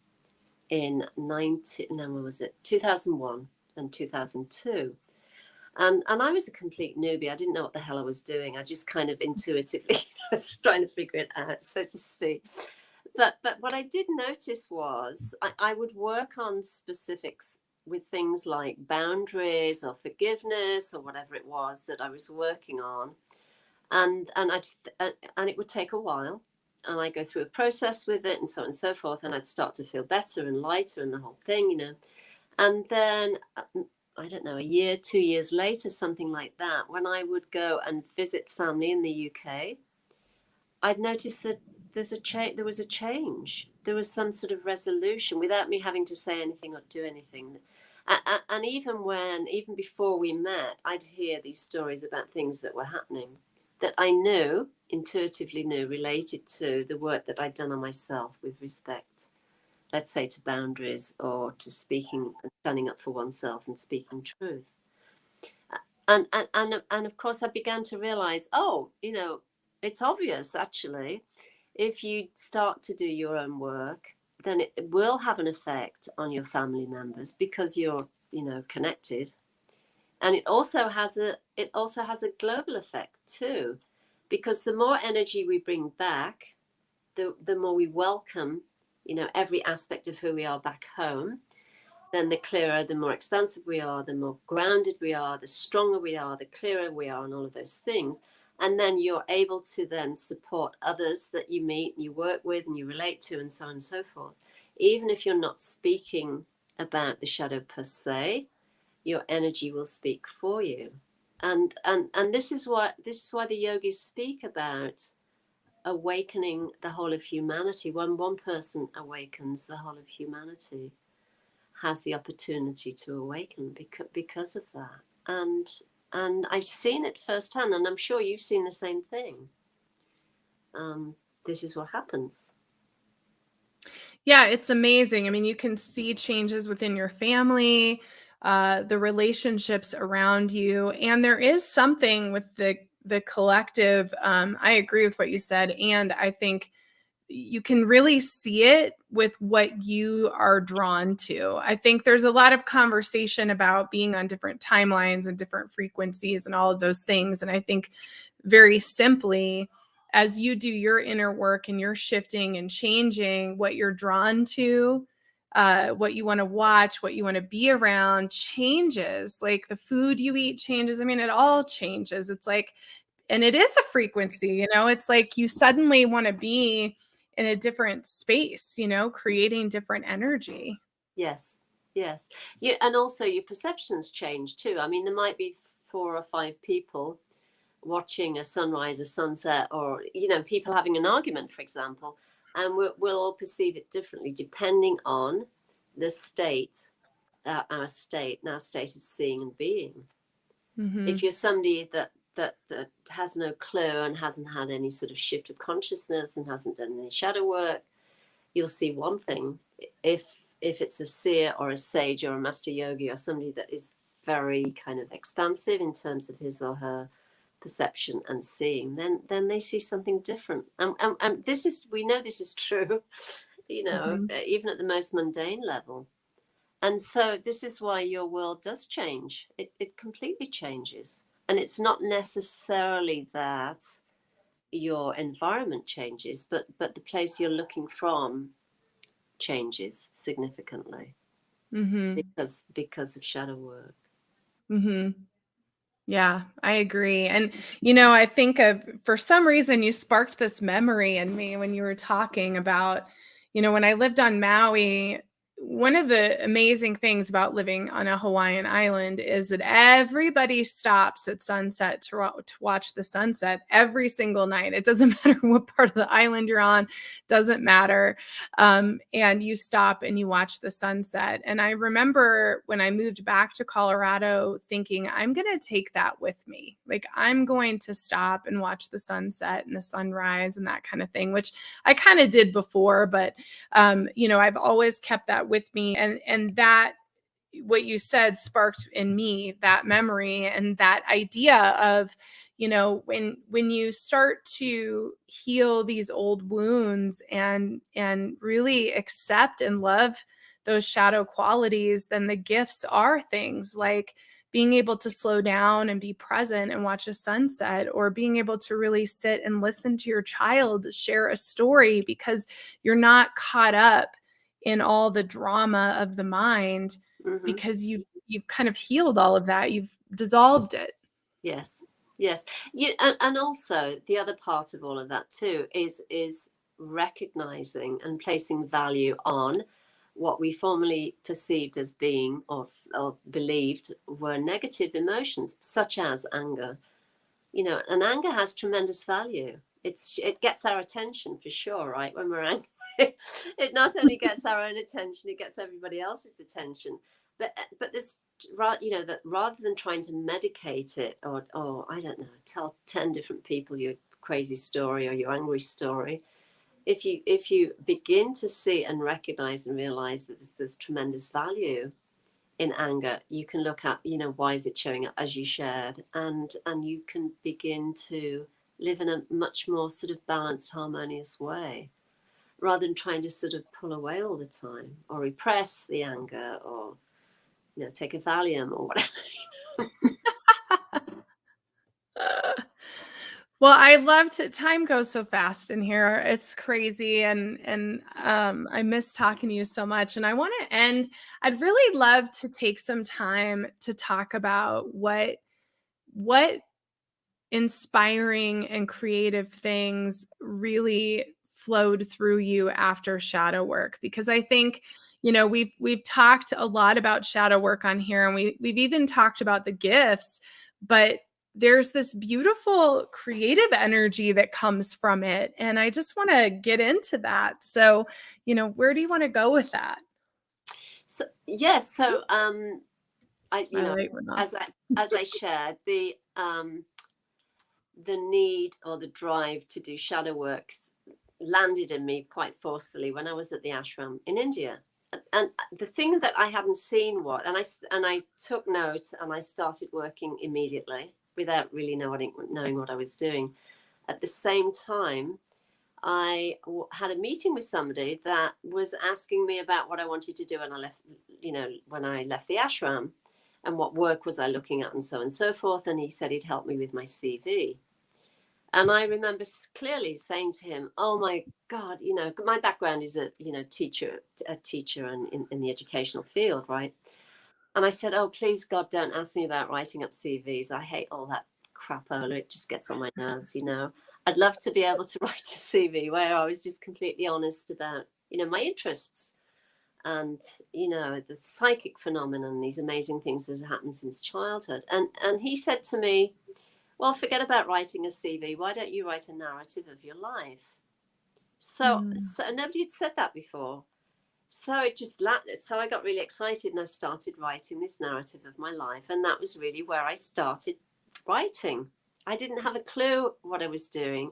in 2001 and 2002. And I was a complete newbie. I didn't know what the hell I was doing. I just kind of intuitively was trying to figure it out, so to speak. But what I did notice was I would work on specifics with things like boundaries or forgiveness or whatever it was that I was working on, and it would take a while, and I go through a process with it and so on and so forth, and I'd start to feel better and lighter and the whole thing. And then I don't know, a year, 2 years later, something like that, when I would go and visit family in the UK, I'd noticed that there was a change. There was some sort of resolution without me having to say anything or do anything. And even before we met, I'd hear these stories about things that were happening that I intuitively knew, related to the work that I'd done on myself with respect, let's say, to boundaries, or to speaking and standing up for oneself and speaking truth. And of course, I began to realize, it's obvious, actually. If you start to do your own work, then it will have an effect on your family members, because you're, connected. And it also has a global effect too, because the more energy we bring back, the more we welcome, every aspect of who we are back home, then the clearer, the more expansive we are, the more grounded we are, the stronger we are, the clearer we are, and all of those things. And then you're able to then support others that you meet and you work with and you relate to, and so on and so forth. Even if you're not speaking about the shadow per se, your energy will speak for you. And this is why the yogis speak about awakening the whole of humanity. When one person awakens, the whole of humanity has the opportunity to awaken because of that. And I've seen it firsthand, and I'm sure you've seen the same thing. This is what happens. Yeah, it's amazing. I mean, you can see changes within your family, the relationships around you, and there is something with the collective. I agree with what you said, and I think you can really see it with what you are drawn to. I think there's a lot of conversation about being on different timelines and different frequencies and all of those things. And I think, very simply, as you do your inner work and you're shifting and changing, what you're drawn to, what you want to watch, what you want to be around changes. Like the food you eat changes. I mean, it all changes. It's like and it is a frequency, you know, it's like you suddenly want to be in a different space, you know, creating different energy. Yes, yes. Yeah, and also your perceptions change too. I mean, there might be 4 or 5 people watching a sunrise, a sunset, or people having an argument, for example, and we'll all perceive it differently depending on the state, our state of seeing and being. If Hmm. you're somebody that has no clue and hasn't had any sort of shift of consciousness and hasn't done any shadow work, you'll see one thing. If it's a seer or a sage or a master yogi or somebody that is very kind of expansive in terms of his or her perception and seeing, then they see something different. And this is, we know this is true, Hmm. even at the most mundane level. And so this is why your world does change. It completely changes. And it's not necessarily that your environment changes, but the place you're looking from changes significantly Hmm. because of shadow work. Hmm. Yeah, I agree. And, you know, I think of, for some reason, you sparked this memory in me when you were talking about, you know, when I lived on Maui, one of the amazing things about living on a Hawaiian island is that everybody stops at sunset to watch the sunset every single night. It doesn't matter what part of the island you're on, doesn't matter. And you stop and you watch the sunset. And I remember when I moved back to Colorado thinking, I'm going to take that with me. Like, I'm going to stop and watch the sunset and the sunrise and that kind of thing, which I kind of did before, but you know, I've always kept that with me. And that, what you said sparked in me that memory and that idea of, you know, when you start to heal these old wounds and really accept and love those shadow qualities, then the gifts are things like being able to slow down and be present and watch a sunset, or being able to really sit and listen to your child share a story because you're not caught up in all the drama of the mind, Hmm. because you've kind of healed all of that. You've dissolved it. Yes, yes. And also the other part of all of that too is recognizing and placing value on what we formerly perceived as being or believed were negative emotions, such as anger. And anger has tremendous value. It gets our attention for sure, right? When we're angry, it not only gets our own attention, it gets everybody else's attention. But this, that rather than trying to medicate it or I don't know, tell 10 different people your crazy story or your angry story, if you begin to see and recognize and realize that there's tremendous value in anger, you can look at, why is it showing up, as you shared, and you can begin to live in a much more sort of balanced, harmonious way, rather than trying to sort of pull away all the time or repress the anger or take a Valium or whatever. Well, I love to, time goes so fast in here. It's crazy, and I miss talking to you so much. And I want to end, I'd really love to take some time to talk about what inspiring and creative things really flowed through you after shadow work, because I think, you know, we've talked a lot about shadow work on here, and we've even talked about the gifts, but there's this beautiful creative energy that comes from it, and I just want to get into that. So, you know, where do you want to go with that? So yes, so I My light went off. as I shared, the need or the drive to do shadow works landed in me quite forcefully when I was at the ashram in India. And the thing that I hadn't seen and I took note and I started working immediately without really knowing what I was doing. At the same time, I had a meeting with somebody that was asking me about what I wanted to do when I left, when I left the ashram, and what work was I looking at, and so on and so forth. And he said he'd help me with my CV. And I remember clearly saying to him, "Oh my God, my background is a teacher and in the educational field, right?" And I said, "Oh, please God, don't ask me about writing up CVs. I hate all that crapola. It just gets on my nerves, you know. I'd love to be able to write a CV where I was just completely honest about, you know, my interests and, you know, the psychic phenomenon, these amazing things that have happened since childhood. And he said to me, well, forget about writing a CV. Why don't you write a narrative of your life? So nobody had said that before. So it just landed. So I got really excited and I started writing this narrative of my life. And that was really where I started writing. I didn't have a clue what I was doing.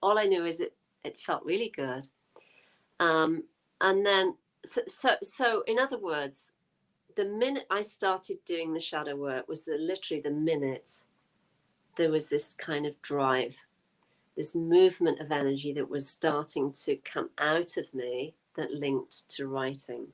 All I knew is it felt really good. And then, so in other words, the minute I started doing the shadow work was literally the minute there was this kind of drive, this movement of energy that was starting to come out of me that linked to writing.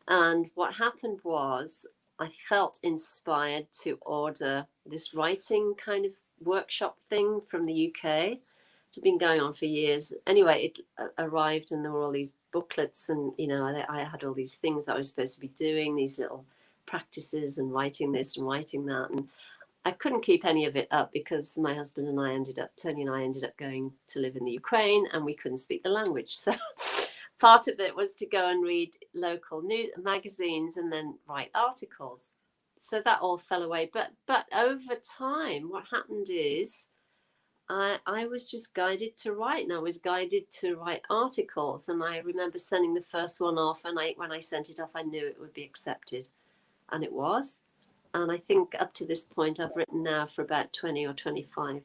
And what happened was I felt inspired to order this writing kind of workshop thing from the UK. It's been going on for years. Anyway, it arrived and there were all these booklets and, you know, I had all these things that I was supposed to be doing, these little practices and writing this and writing that. And I couldn't keep any of it up because my husband and Tony and I ended up going to live in the Ukraine and we couldn't speak the language. So part of it was to go and read local news magazines and then write articles. So that all fell away. But over time, what happened is I was just guided to write, and I was guided to write articles. And I remember sending the first one off, and when I sent it off, I knew it would be accepted, and it was. And I think up to this point, I've written now for about 20 or 25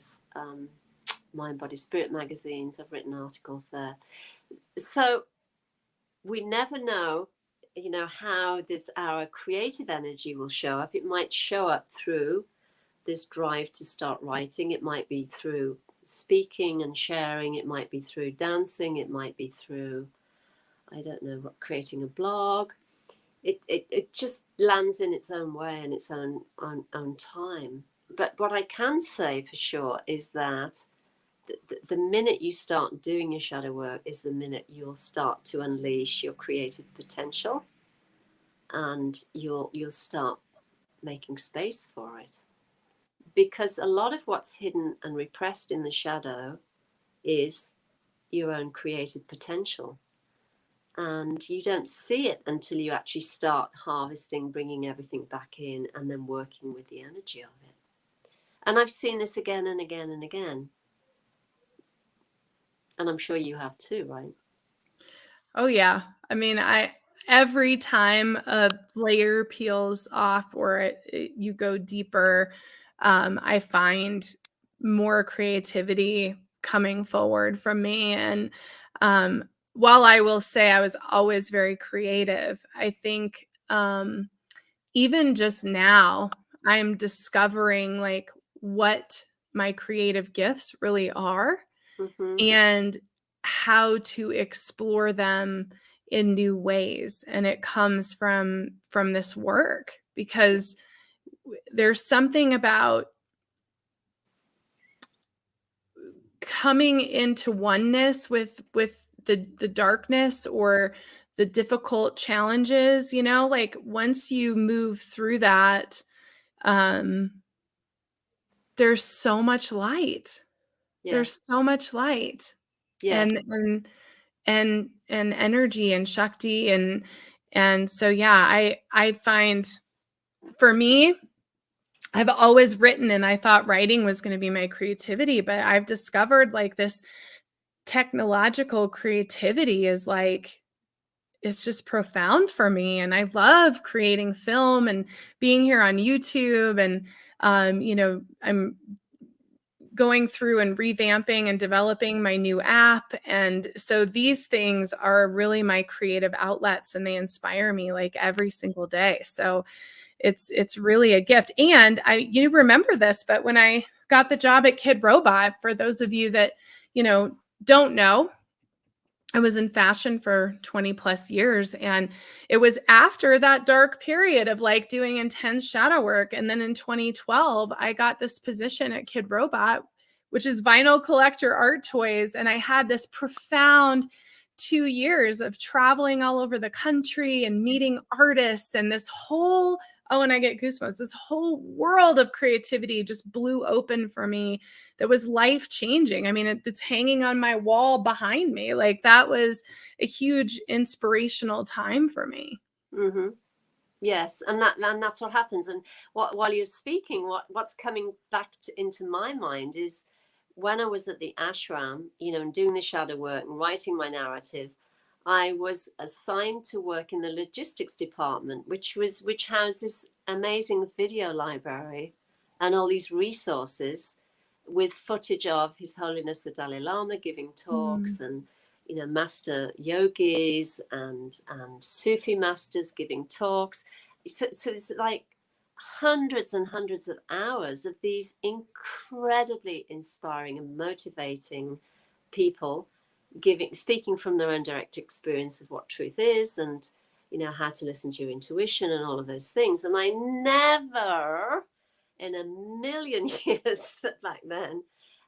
Mind, Body, Spirit magazines. I've written articles there. So we never know, you know, how our creative energy will show up. It might show up through this drive to start writing. It might be through speaking and sharing. It might be through dancing. It might be through, I don't know, creating a blog. It just lands in its own way and its own time. But what I can say for sure is that the minute you start doing your shadow work is the minute you'll start to unleash your creative potential, and you'll start making space for it. Because a lot of what's hidden and repressed in the shadow is your own creative potential. And you don't see it until you actually start harvesting, bringing everything back in, and then working with the energy of it. And I've seen this again and again and again. And I'm sure you have too, right? Oh yeah. I mean, every time a layer peels off or you go deeper, I find more creativity coming forward from me. And while I will say I was always very creative, I think even just now I'm discovering like what my creative gifts really are. Mm-hmm. And how to explore them in new ways, and it comes from this work, because there's something about coming into oneness with the darkness or the difficult challenges, you know, like once you move through that, there's so much light. Yes. There's so much light. Yes. And energy and shakti, and so yeah, I find, for me, I've always written and I thought writing was going to be my creativity, but I've discovered like this technological creativity is like, it's just profound for me, and I love creating film and being here on YouTube, and you know, I'm going through and revamping and developing my new app. And so these things are really my creative outlets, and they inspire me like every single day. So it's really a gift. And you remember this, but when I got the job at Kid Robot, for those of you that, don't know, I was in fashion for 20 plus years. And it was after that dark period of like doing intense shadow work. And then in 2012, I got this position at Kid Robot, which is vinyl collector art toys. And I had this profound 2 years of traveling all over the country and meeting artists and this whole Oh, and I get goosebumps. This whole world of creativity just blew open for me. That was life changing. I mean, it's hanging on my wall behind me. Like, that was a huge inspirational time for me. Mm-hmm. Yes, and that's what happens. And while you're speaking, what's coming back into my mind is when I was at the ashram, and doing the shadow work and writing my narrative, I was assigned to work in the logistics department, which housed this amazing video library and all these resources with footage of His Holiness the Dalai Lama giving talks, and master yogis and Sufi masters giving talks. So it's like hundreds and hundreds of hours of these incredibly inspiring and motivating people speaking from their own direct experience of what truth is, and how to listen to your intuition and all of those things. And I never in a million years back then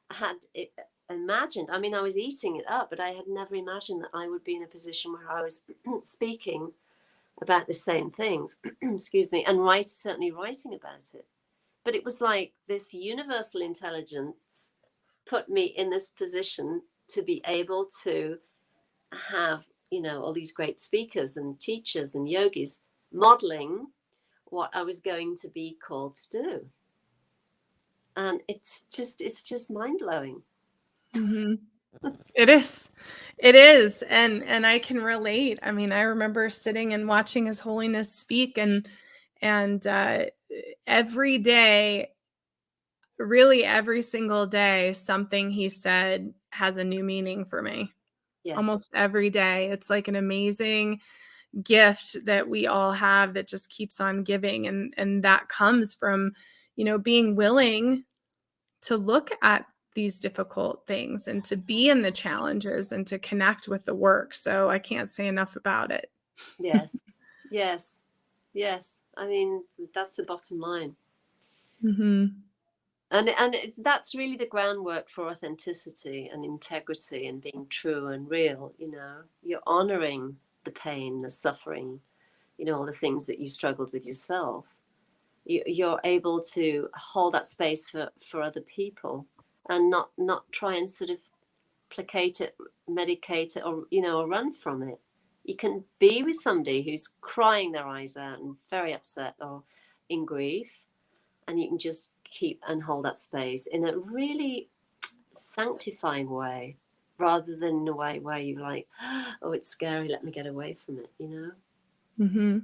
had it imagined. I mean, I was eating it up, but I had never imagined that I would be in a position where I was speaking about the same things, excuse me, and certainly writing about it. But it was like this universal intelligence put me in this position to be able to have, all these great speakers and teachers and yogis modeling what I was going to be called to do. And it's just mind-blowing. Mm-hmm. It is. It is. And I can relate. I mean, I remember sitting and watching His Holiness speak, and every day, really every single day, something he said has a new meaning for me. Yes. Almost every day. It's like an amazing gift that we all have that just keeps on giving. And that comes from, being willing to look at these difficult things and to be in the challenges and to connect with the work. So I can't say enough about it. Yes. Yes. Yes. I mean, that's the bottom line. Mm-hmm. And that's really the groundwork for authenticity and integrity and being true and real. You're honoring the pain, the suffering, all the things that you struggled with yourself. You're able to hold that space for other people and not try and sort of placate it, medicate it, or run from it. You can be with somebody who's crying their eyes out and very upset or in grief, and you can just keep and hold that space in a really sanctifying way, rather than in a way where you're like, oh, it's scary, let me get away from it, Mm-hmm.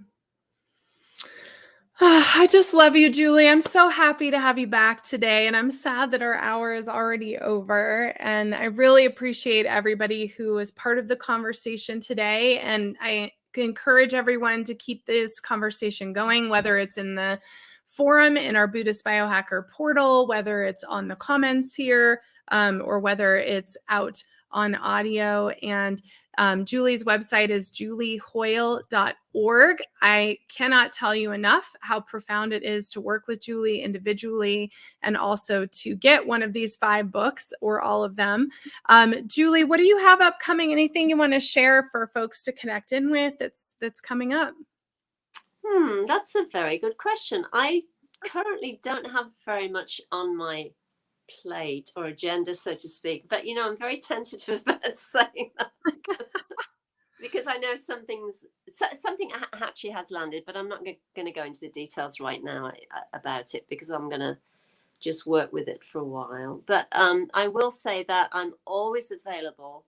I just love you, Julie. I'm so happy to have you back today. And I'm sad that our hour is already over. And I really appreciate everybody who is part of the conversation today. And I encourage everyone to keep this conversation going, whether it's in the forum in our Buddhist Biohacker portal, whether it's on the comments here, or whether it's out on audio. And Julie's website is juliehoyle.org. I cannot tell you enough how profound it is to work with Julie individually and also to get one of these 5 books or all of them. Julie, what do you have upcoming? Anything you want to share for folks to connect in with that's coming up? That's a very good question. I currently don't have very much on my plate or agenda, so to speak, but I'm very tentative about saying that because I know something actually has landed, but I'm not going to go into the details right now about it because I'm going to just work with it for a while. But I will say that I'm always available.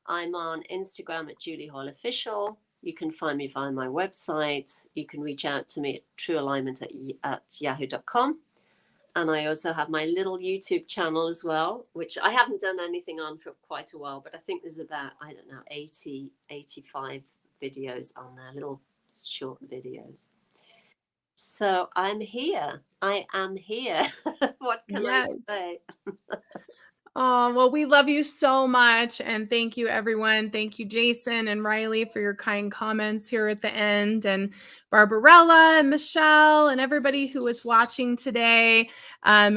I'm on Instagram at Julie Hoyle Official. You can find me via my website. You can reach out to me at truealignment@yahoo.com. And I also have my little YouTube channel as well, which I haven't done anything on for quite a while, but I think there's about, 85 videos on there, little short videos. So I'm here. I am here. What can I say? Oh, well, we love you so much. And thank you, everyone. Thank you, Jason and Riley, for your kind comments here at the end. And Barbarella and Michelle and everybody who was watching today.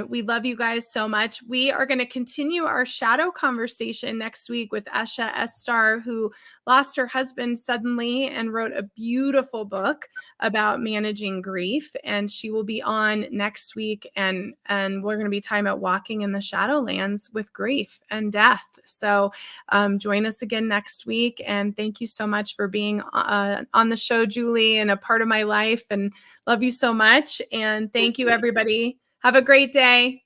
We love you guys so much. We are going to continue our shadow conversation next week with Esha Estar, who lost her husband suddenly and wrote a beautiful book about managing grief. And she will be on next week. And we're going to be talking about walking in the shadowlands with grief and death. So join us again next week. And thank you so much for being on the show, Julie, and a part of my life. And love you so much. And thank you, everybody. Have a great day.